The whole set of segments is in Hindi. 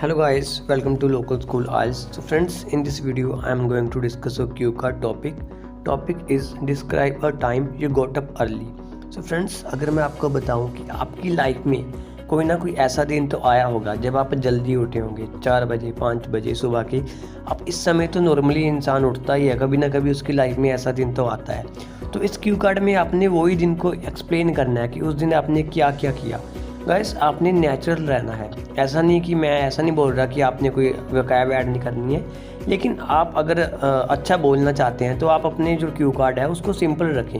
Hello guys, welcome to Local School IELTS. So friends, in this video I am going to discuss a cue card topic. Topic is describe a time you got up early. So friends, अगर मैं आपको बताऊं कि आपकी लाइफ में कोई ना कोई ऐसा दिन तो आया होगा जब आप जल्दी उठे होंगे 4 बजे 5 बजे सुबह के। अब इस समय तो नॉर्मली इंसान उठता ही है, कभी ना कभी उसकी लाइफ में ऐसा दिन तो आता है। तो इस क्यू कार्ड में आपने वही दिन को एक्सप्लेन करना है कि उस दिन आपने क्या क्या किया। गाइस, आपने नेचुरल रहना है। ऐसा नहीं कि मैं ऐसा नहीं बोल रहा कि आपने कोई वोकैब ऐड नहीं करनी है, लेकिन आप अगर अच्छा बोलना चाहते हैं तो आप अपने जो क्यू कार्ड है उसको सिंपल रखें,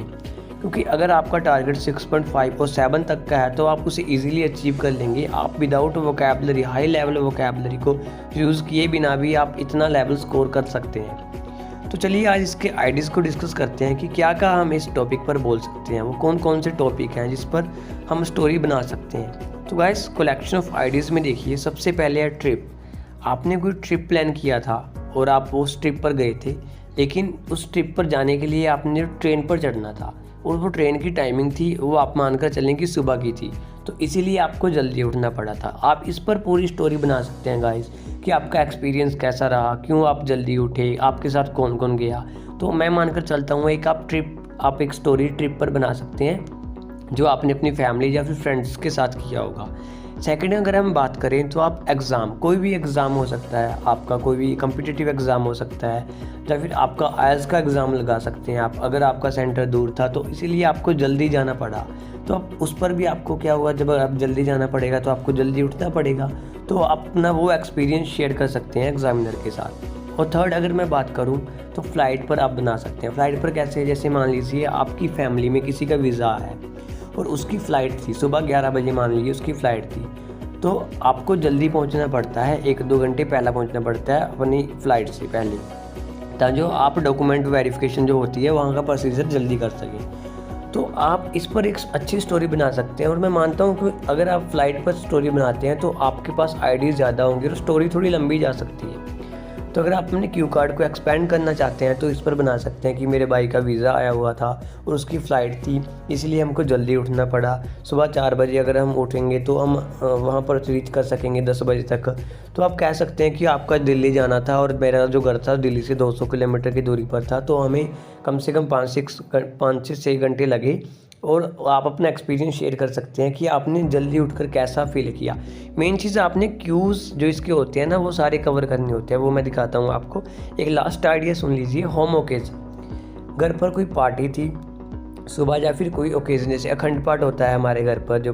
क्योंकि अगर आपका टारगेट 6.5 और 7 तक का है तो आप उसे इजीली अचीव कर लेंगे। आप without vocabulary, high level vocabulary को यूज़ किए बिना भी आप इतना लेवल स्कोर कर सकते हैं। तो चलिए आज इसके आइडियाज़ को डिस्कस करते हैं कि क्या क्या हम इस टॉपिक पर बोल सकते हैं, वो कौन कौन से टॉपिक हैं जिस पर हम स्टोरी बना सकते हैं। तो गाइस, कलेक्शन ऑफ आइडियाज़ में देखिए, सबसे पहले है ट्रिप। आपने कोई ट्रिप प्लान किया था और आप उस ट्रिप पर गए थे, लेकिन उस ट्रिप पर जाने के लिए आपने ट्रेन पर चढ़ना था और वो ट्रेन की टाइमिंग थी, वो आप मानकर चलें कि सुबह की थी, तो इसीलिए आपको जल्दी उठना पड़ा था। आप इस पर पूरी स्टोरी बना सकते हैं गाइस कि आपका एक्सपीरियंस कैसा रहा, क्यों आप जल्दी उठे, आपके साथ कौन कौन गया। तो मैं मानकर चलता हूँ आप एक स्टोरी ट्रिप पर बना सकते हैं जो आपने अपनी फैमिली या फिर फ्रेंड्स के साथ किया होगा। सेकंड, अगर हम बात करें तो आप एग्ज़ाम, कोई भी एग्ज़ाम हो सकता है, आपका कोई भी कम्पिटिटिव एग्ज़ाम हो सकता है या फिर आपका आइल्स का एग्ज़ाम लगा सकते हैं आप। अगर आपका सेंटर दूर था तो इसीलिए आपको जल्दी जाना पड़ा, तो आप उस पर भी आपको क्या हुआ, जब आप जल्दी जाना पड़ेगा तो आपको जल्दी उठना पड़ेगा, तो आप अपना वो एक्सपीरियंस शेयर कर सकते हैं एग्जामिनर के साथ। और थर्ड, अगर मैं बात करूं तो फ़्लाइट पर आप बना सकते हैं। फ़्लाइट पर कैसे, जैसे मान लीजिए आपकी फैमिली में किसी का वीज़ा है और उसकी फ़्लाइट थी सुबह 11 बजे, मान लीजिए उसकी फ़्लाइट थी, तो आपको जल्दी पहुंचना पड़ता है, 1-2 घंटे पहला पहुंचना पड़ता है अपनी फ़्लाइट से पहले, ताकि जो आप डॉक्यूमेंट वेरिफिकेशन जो होती है वहाँ का प्रोसीजर जल्दी कर सकें। तो आप इस पर एक अच्छी स्टोरी बना सकते हैं, और मैं मानता हूँ कि अगर आप फ़्लाइट पर स्टोरी बनाते हैं तो आपके पास आइडियाज़ ज़्यादा होंगे और स्टोरी थोड़ी लंबी जा सकती है। तो अगर आप अपने क्यू कार्ड को एक्सपेंड करना चाहते हैं तो इस पर बना सकते हैं कि मेरे भाई का वीज़ा आया हुआ था और उसकी फ़्लाइट थी, इसलिए हमको जल्दी उठना पड़ा। सुबह 4 बजे अगर हम उठेंगे तो हम वहाँ पर रीच कर सकेंगे 10 बजे तक। तो आप कह सकते हैं कि आपका दिल्ली जाना था और मेरा जो घर था दिल्ली से 200 किलोमीटर की दूरी पर था, तो हमें कम से कम 5 से 6 घंटे लगे। और आप अपना एक्सपीरियंस शेयर कर सकते हैं कि आपने जल्दी उठकर कैसा फील किया। मेन चीज़, आपने क्यूज़ जो इसके होते हैं ना वो सारे कवर करने होते हैं, वो मैं दिखाता हूँ आपको। एक लास्ट आइडिया सुन लीजिए, होम ओकेजन। घर पर कोई पार्टी थी सुबह या फिर कोई ओकेजन, जैसे अखंड पाठ होता है हमारे घर पर, जो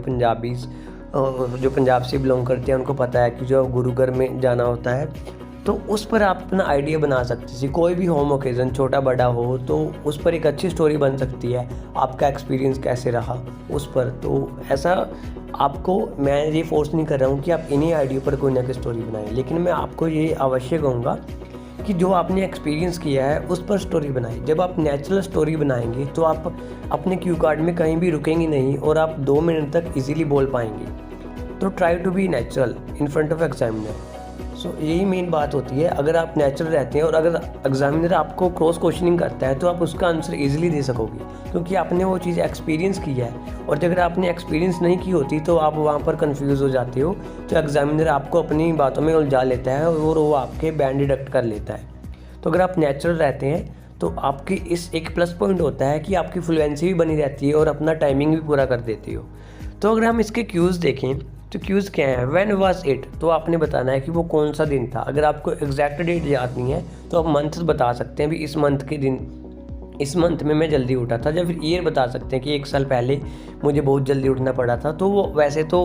पंजाब से बिलोंग करते हैं उनको पता है कि जो गुरु घर में जाना होता है, तो उस पर आप अपना आइडिया बना सकते हैं। कोई भी होम ओकेज़न छोटा बड़ा हो तो उस पर एक अच्छी स्टोरी बन सकती है, आपका एक्सपीरियंस कैसे रहा उस पर। तो ऐसा आपको, मैं ये फोर्स नहीं कर रहा हूँ कि आप इन्हीं आइडिया पर कोई ना कोई स्टोरी बनाएं, लेकिन मैं आपको ये अवश्य कहूँगा कि जो आपने एक्सपीरियंस किया है उस पर स्टोरी बनाएं। जब आप नेचुरल स्टोरी बनाएंगे तो आप अपने क्यू कार्ड में कहीं भी रुकेंगे नहीं और आप 2 मिनट तक ईजिली बोल पाएंगे। तो try to be natural in front of examiner. So यही मेन बात होती है। अगर आप नेचुरल रहते हैं और अगर एग्जामिनर आपको क्रॉस क्वेश्चनिंग करता है तो आप उसका आंसर इजीली दे सकोगे, क्योंकि आपने वो चीज़ एक्सपीरियंस की है। और अगर आपने एक्सपीरियंस नहीं की होती तो आप वहाँ पर कंफ्यूज हो जाते हो, तो एग्जामिनर आपको अपनी बातों में उलझा लेता है और वो आपके बैंड डिडक्ट कर लेता है। तो अगर आप नेचुरल रहते हैं तो आपकी इस एक प्लस पॉइंट होता है कि आपकी फ्लुएंसी भी बनी रहती है और अपना टाइमिंग भी पूरा कर देते हो। तो अगर हम इसके क्यूज़ देखें तो क्यूज़ क्या है, व्हेन वाज इट, तो आपने बताना है कि वो कौन सा दिन था। अगर आपको एग्जैक्ट डेट याद नहीं है तो आप मंथ बता सकते हैं, भी इस मंथ के दिन, इस मंथ में मैं जल्दी उठा था, या फिर ईयर बता सकते हैं कि 1 साल पहले मुझे बहुत जल्दी उठना पड़ा था। तो वो वैसे तो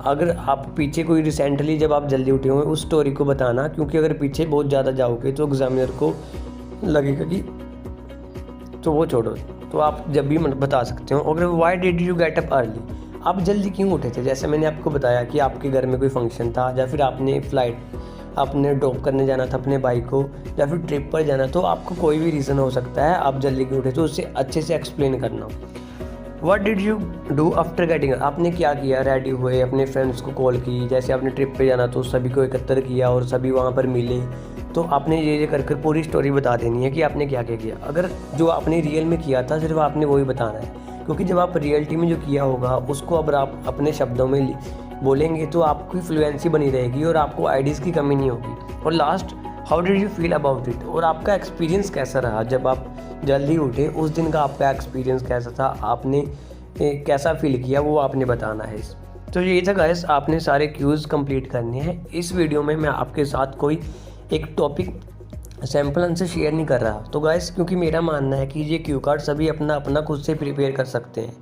अगर आप पीछे कोई रिसेंटली जब आप जल्दी उठे हुए उस स्टोरी को बताना, क्योंकि अगर पीछे बहुत ज़्यादा जाओगे तो एग्जामिनर को लगेगा कि, तो वो छोड़ो। तो आप जब भी बता सकते हो। अगर why did you get up early, आप जल्दी क्यों उठे थे। जैसे मैंने आपको बताया कि आपके घर में कोई फंक्शन था, या फिर आपने ड्रॉप करने जाना था अपने भाई को, या फिर ट्रिप पर जाना, तो आपको कोई भी रीज़न हो सकता है आप जल्दी क्यों उठे, तो उससे अच्छे से एक्सप्लेन करना। What did you do after getting, आपने क्या किया, रेडी हुए, अपने फ्रेंड्स को कॉल की, जैसे आपने ट्रिप पे जाना तो सभी को एकत्र किया और सभी वहाँ पर मिले, तो आपने ये कर पूरी स्टोरी बता देनी है कि आपने क्या क्या किया। अगर जो आपने रियल में किया था सिर्फ आपने वही बताना है, क्योंकि जब आप रियलिटी में जो किया होगा उसको अब आप अपने शब्दों में बोलेंगे तो आपकी फ्लुएंसी बनी रहेगी और आपको आइडियाज़ की कमी नहीं होगी। और last, how did you feel about it, और आपका एक्सपीरियंस कैसा रहा जब आप जल्दी उठे, उस दिन का आपका एक्सपीरियंस कैसा था, आपने कैसा फील किया, वो आपने बताना है। तो ये था गाइस, आपने सारे क्यूज़ कंप्लीट करने हैं। इस वीडियो में मैं आपके साथ कोई एक टॉपिक सैम्पल आंसर शेयर नहीं कर रहा। तो गाइस, क्योंकि मेरा मानना है कि ये क्यू कार्ड सभी अपना अपना खुद से प्रिपेयर कर सकते हैं,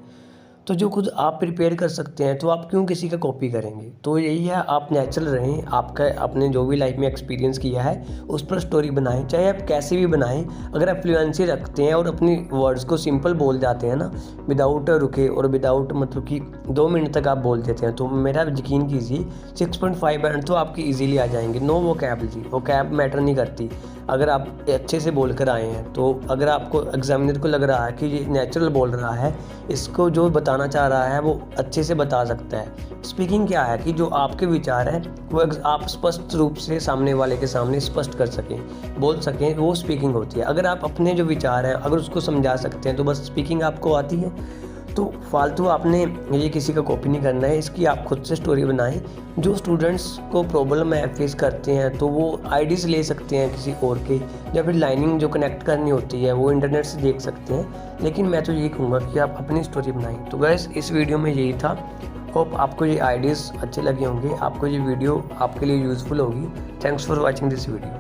तो जो खुद आप प्रिपेयर कर सकते हैं तो आप क्यों किसी का कॉपी करेंगे। तो यही है, आप नेचुरल रहें, आपका आपने जो भी लाइफ में एक्सपीरियंस किया है उस पर स्टोरी बनाएं, चाहे आप कैसे भी बनाएं। अगर आप फ्लुएंसी रखते हैं और अपनी वर्ड्स को सिंपल बोल जाते हैं ना, विदाउट रुके और विदाउट मतलब कि 2 मिनट तक आप बोल देते हैं, तो मेरा यकीन कीजिए 6.5 मिनट तो आपकी ईजिली आ जाएंगे। नो वोकैब मैटर नहीं करती अगर आप अच्छे से बोल कर आए हैं। तो अगर आपको एग्जामिनर को लग रहा है कि ये नेचुरल बोल रहा है, इसको जो बताना चाह रहा है वो अच्छे से बता सकता है। स्पीकिंग क्या है कि जो आपके विचार हैं वो आप स्पष्ट रूप से सामने वाले के सामने स्पष्ट कर सकें, बोल सकें, वो स्पीकिंग होती है। अगर आप अपने जो विचार हैं अगर उसको समझा सकते हैं तो बस स्पीकिंग आपको आती है। तो फालतू आपने ये किसी का कॉपी नहीं करना है, इसकी आप खुद से स्टोरी बनाएं। जो स्टूडेंट्स को प्रॉब्लम है फेस करते हैं तो वो आइडियाज़ ले सकते हैं किसी और के, या फिर लाइनिंग जो कनेक्ट करनी होती है वो इंटरनेट से देख सकते हैं। लेकिन मैं तो यही कहूँगा कि आप अपनी स्टोरी बनाएं। तो गाइस, इस वीडियो में यही था। होप आपको ये आइडियाज़ अच्छे लगे होंगे, आपको ये वीडियो आपके लिए यूज़फुल होगी। Thanks for watching this video.